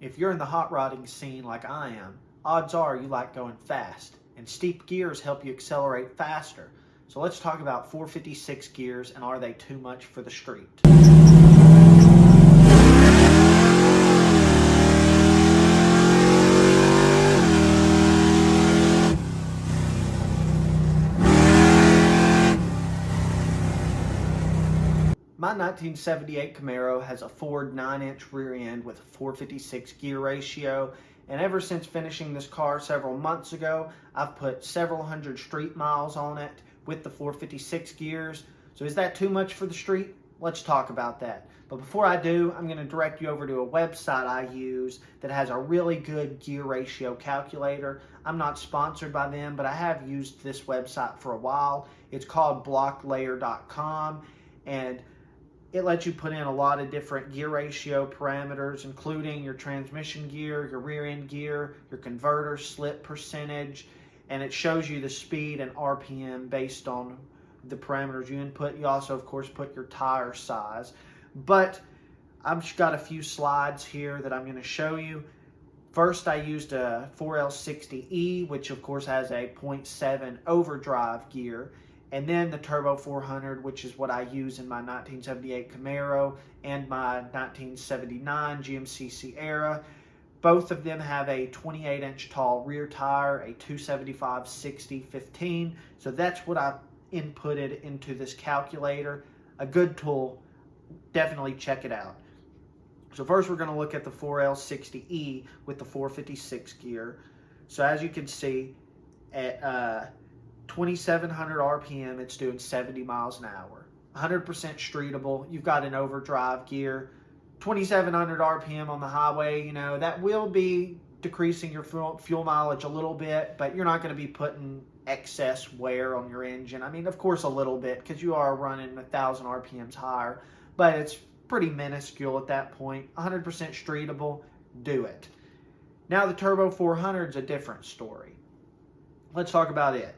If you're in the hot rodding scene like I am, odds are you like going fast, and steep gears help you accelerate faster. So let's talk about 456 gears and are they too much for the street? My 1978 Camaro has a Ford 9-inch rear end with a 456 gear ratio, and ever since finishing this car several months ago, I've put several hundred street miles on it with the 456 gears. So is that too much for the street? Let's talk about that. But before I do, I'm going to direct you over to a website I use that has a really good gear ratio calculator. I'm not sponsored by them, but I have used this website for a while. It's called blocklayer.com, and it lets you put in a lot of different gear ratio parameters, including your transmission gear, your rear end gear, your converter slip percentage, and it shows you the speed and RPM based on the parameters you input. You also, of course, put your tire size. But I've got a few slides here that I'm going to show you. First, I used a 4L60E, which of course has a 0.7 overdrive gear. And then the Turbo 400, which is what I use in my 1978 Camaro and my 1979 GMC Sierra. Both of them have a 28-inch tall rear tire, a 275/60/15. So that's what I inputted into this calculator. A good tool. Definitely check it out. So first we're going to look at the 4L60E with the 456 gear. So as you can see, at 2,700 RPM, it's doing 70 miles an hour. 100% streetable. You've got an overdrive gear. 2,700 RPM on the highway, that will be decreasing your fuel mileage a little bit, but you're not going to be putting excess wear on your engine. I mean, of course, a little bit because you are running 1,000 RPMs higher, but it's pretty minuscule at that point. 100% streetable, do it. Now the Turbo 400 is a different story. Let's talk about it.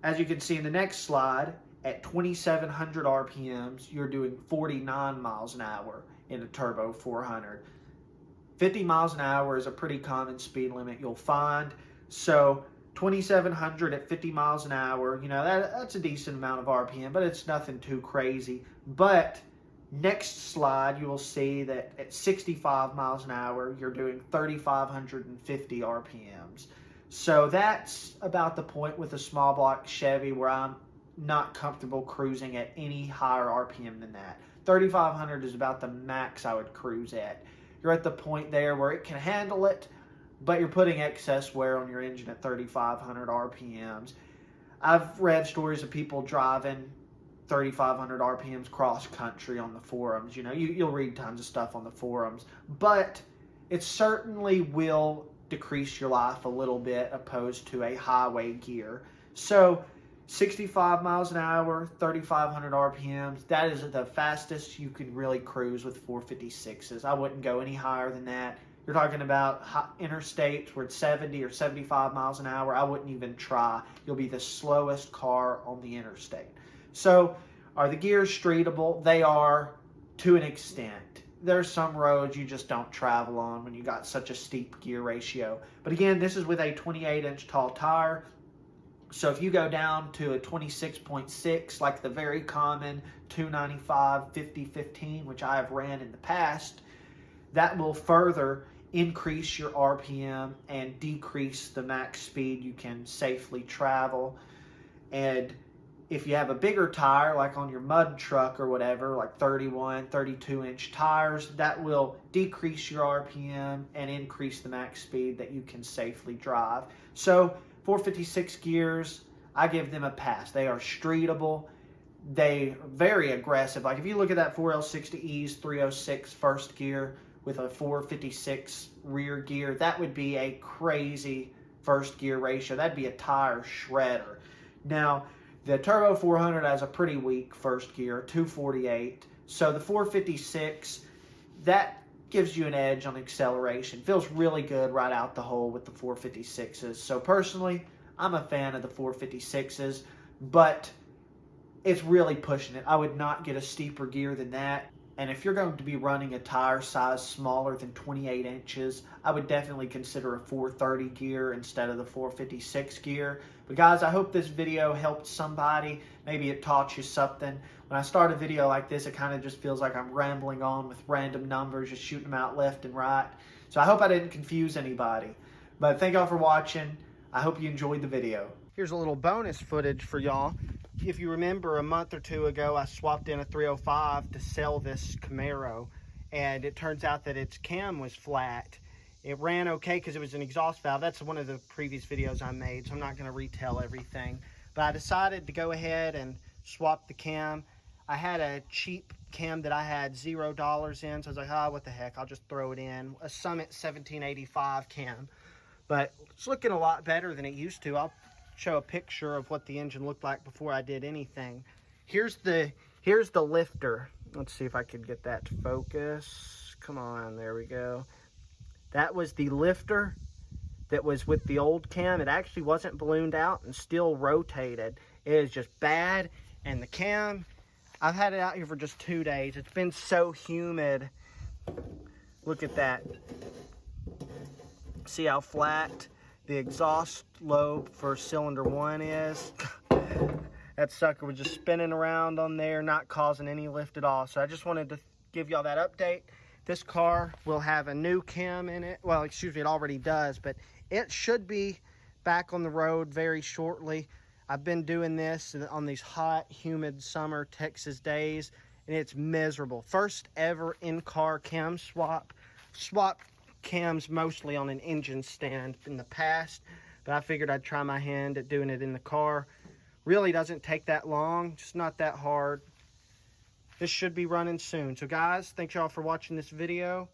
As you can see in the next slide, at 2,700 RPMs, you're doing 49 miles an hour in a Turbo 400. 50 miles an hour is a pretty common speed limit you'll find. So 2,700 at 50 miles an hour, that's a decent amount of RPM, but it's nothing too crazy. But next slide, you will see that at 65 miles an hour, you're doing 3,550 RPMs. So that's about the point with a small block Chevy where I'm not comfortable cruising at any higher RPM than that. 3,500 is about the max I would cruise at. You're at the point there where it can handle it, but you're putting excess wear on your engine at 3,500 RPMs. I've read stories of people driving 3,500 RPMs cross country on the forums. You'll read tons of stuff on the forums, but it certainly will decrease your life a little bit opposed to a highway gear. So 65 miles an hour, 3,500 RPMs, that is the fastest you can really cruise with 456s. I wouldn't go any higher than that. You're talking about interstates where it's 70 or 75 miles an hour. I wouldn't even try. You'll be the slowest car on the interstate. So are the gears streetable? They are to an extent. There's some roads you just don't travel on when you got such a steep gear ratio. But again, this is with a 28-inch tall tire. So if you go down to a 26.6, like the very common 295/50/15, which I have ran in the past, that will further increase your RPM and decrease the max speed you can safely travel. And if you have a bigger tire, like on your mud truck or whatever, like 31, 32-inch tires, that will decrease your RPM and increase the max speed that you can safely drive. So 456 gears, I give them a pass. They are streetable. They are very aggressive. Like if you look at that 4L60E's 306 first gear with a 456 rear gear, that would be a crazy first gear ratio. That'd be a tire shredder. Now, the Turbo 400 has a pretty weak first gear, 248. So the 456, that gives you an edge on acceleration. Feels really good right out the hole with the 456s. So personally, I'm a fan of the 456s, but it's really pushing it. I would not get a steeper gear than that. And if you're going to be running a tire size smaller than 28 inches, I would definitely consider a 430 gear instead of the 456 gear. But guys, I hope this video helped somebody. Maybe it taught you something. When I start a video like this, it kind of just feels like I'm rambling on with random numbers, just shooting them out left and right. So I hope I didn't confuse anybody. But thank y'all for watching. I hope you enjoyed the video. Here's a little bonus footage for y'all. If you remember, a month or two ago, I swapped in a 305 to sell this Camaro, and it turns out that its cam was flat. It ran okay because it was an exhaust valve. That's one of the previous videos I made, so I'm not going to retell everything. But I decided to go ahead and swap the cam. I had a cheap cam that I had $0 in, so I was like, oh, what the heck, I'll just throw it in. A Summit 1785 cam. But it's looking a lot better than it used to. I'll show a picture of what the engine looked like before I did anything. Here's the lifter. Let's see if I could get that to focus. Come on, there we go. That was the lifter that was with the old cam. It actually wasn't ballooned out and still rotated. It is just bad. And the cam, I've had it out here for just 2 days. It's been so humid. Look at that. See how flat the exhaust lobe for cylinder 1 is. That sucker was just spinning around on there, not causing any lift at all. So I just wanted to give y'all that update. This car will have a new cam in it. Well, excuse me, it already does, but it should be back on the road very shortly. I've been doing this on these hot, humid summer Texas days, and it's miserable. First ever in-car cam swap. Swap cams mostly on an engine stand in the past, but I figured I'd try my hand at doing it in the car. Really doesn't take that long, just not that hard. This should be running soon. So guys, thanks y'all for watching this video.